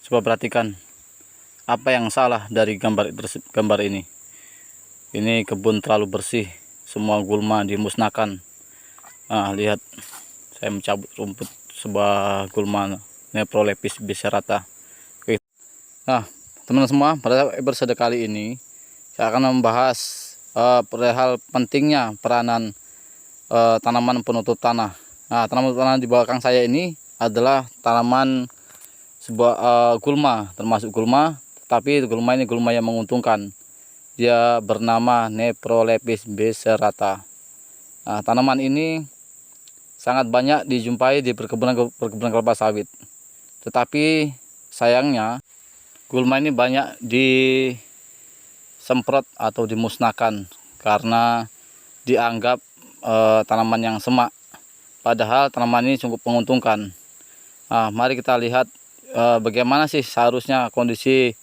Coba perhatikan apa yang salah dari gambar ini. Ini kebun terlalu bersih, semua gulma dimusnahkan. Nah, lihat, saya mencabut rumput sebuah gulma Nephrolepis biserata. Oke. Nah, teman-teman semua, pada episode kali ini saya akan membahas perihal pentingnya peranan tanaman penutup tanah. Nah, tanaman penutup tanah di belakang saya ini adalah tanaman sebuah gulma, termasuk gulma, tapi gulma ini gulma yang menguntungkan. Dia bernama Nephrolepis biserata. Nah, tanaman ini sangat banyak dijumpai di perkebunan kelapa sawit. Tetapi sayangnya gulma ini banyak disemprot atau dimusnahkan karena dianggap tanaman yang semak. Padahal tanaman ini cukup menguntungkan. Nah, mari kita lihat bagaimana sih seharusnya kondisi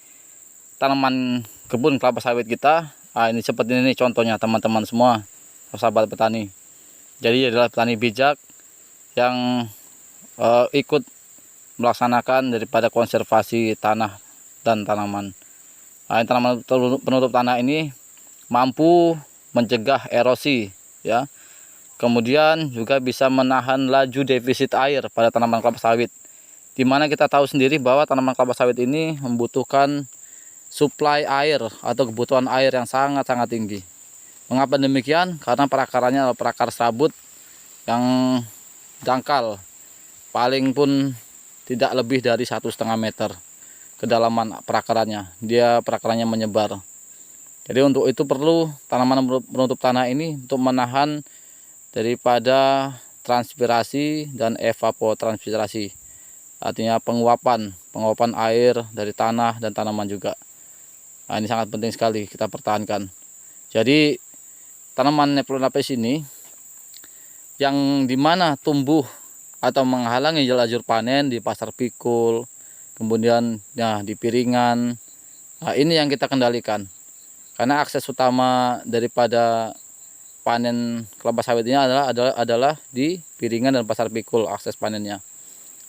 tanaman kebun kelapa sawit kita. Nah, ini seperti ini contohnya teman-teman semua, sahabat petani. Jadi adalah petani bijak yang ikut melaksanakan daripada konservasi tanah dan tanaman. Nah, tanaman penutup tanah ini mampu mencegah erosi, ya. Kemudian juga bisa menahan laju defisit air pada tanaman kelapa sawit. Dimana kita tahu sendiri bahwa tanaman kelapa sawit ini membutuhkan suplai air atau kebutuhan air yang sangat-sangat tinggi. Mengapa demikian? Karena perakarannya adalah perakar serabut yang dangkal, paling pun tidak lebih dari 1,5 meter kedalaman perakarannya. Dia perakarannya menyebar. Jadi untuk itu perlu tanaman penutup tanah ini untuk menahan daripada transpirasi dan evapotranspirasi. Artinya penguapan air dari tanah dan tanaman juga. Nah, ini sangat penting sekali kita pertahankan. Jadi tanaman Nephrolepis ini yang dimana tumbuh atau menghalangi lajur panen di pasar pikul, kemudian ya di piringan. Nah, ini yang kita kendalikan. Karena akses utama daripada panen kelapa sawit ini adalah di piringan dan pasar pikul akses panennya.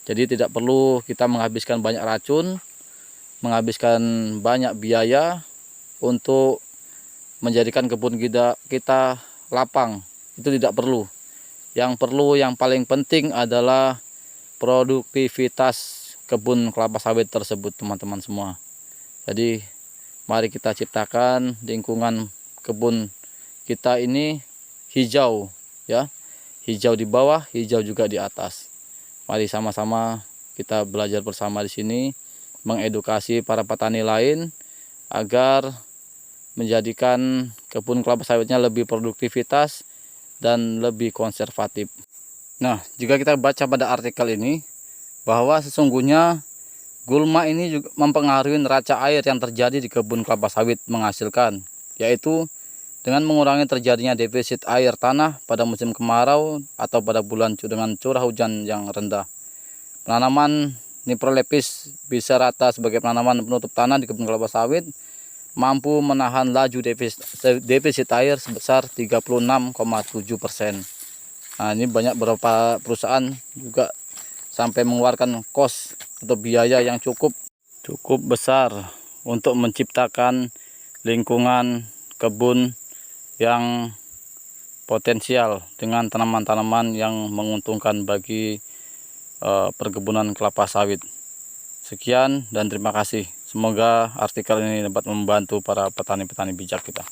Jadi tidak perlu kita menghabiskan banyak racun, menghabiskan banyak biaya untuk menjadikan kebun kita lapang. Itu tidak perlu. Yang paling penting adalah produktivitas kebun kelapa sawit tersebut, teman-teman semua. Jadi mari kita ciptakan lingkungan kebun kita ini hijau, ya. Hijau di bawah, hijau juga di atas. Mari sama-sama kita belajar bersama di sini, mengedukasi para petani lain agar menjadikan kebun kelapa sawitnya lebih produktivitas dan lebih konservatif. Nah, jika kita baca pada artikel ini bahwa sesungguhnya gulma ini juga mempengaruhi neraca air yang terjadi di kebun kelapa sawit menghasilkan, yaitu dengan mengurangi terjadinya defisit air tanah pada musim kemarau atau pada bulan dengan curah hujan yang rendah. Penanaman Nephrolepis biserata sebagai penanaman penutup tanah di kebun kelapa sawit mampu menahan laju defisit air sebesar 36,7%. Nah, ini banyak beberapa perusahaan juga sampai mengeluarkan kos atau biaya yang cukup besar untuk menciptakan lingkungan kebun yang potensial dengan tanaman-tanaman yang menguntungkan bagi perkebunan kelapa sawit. Sekian dan terima kasih. Semoga artikel ini dapat membantu para petani-petani bijak kita.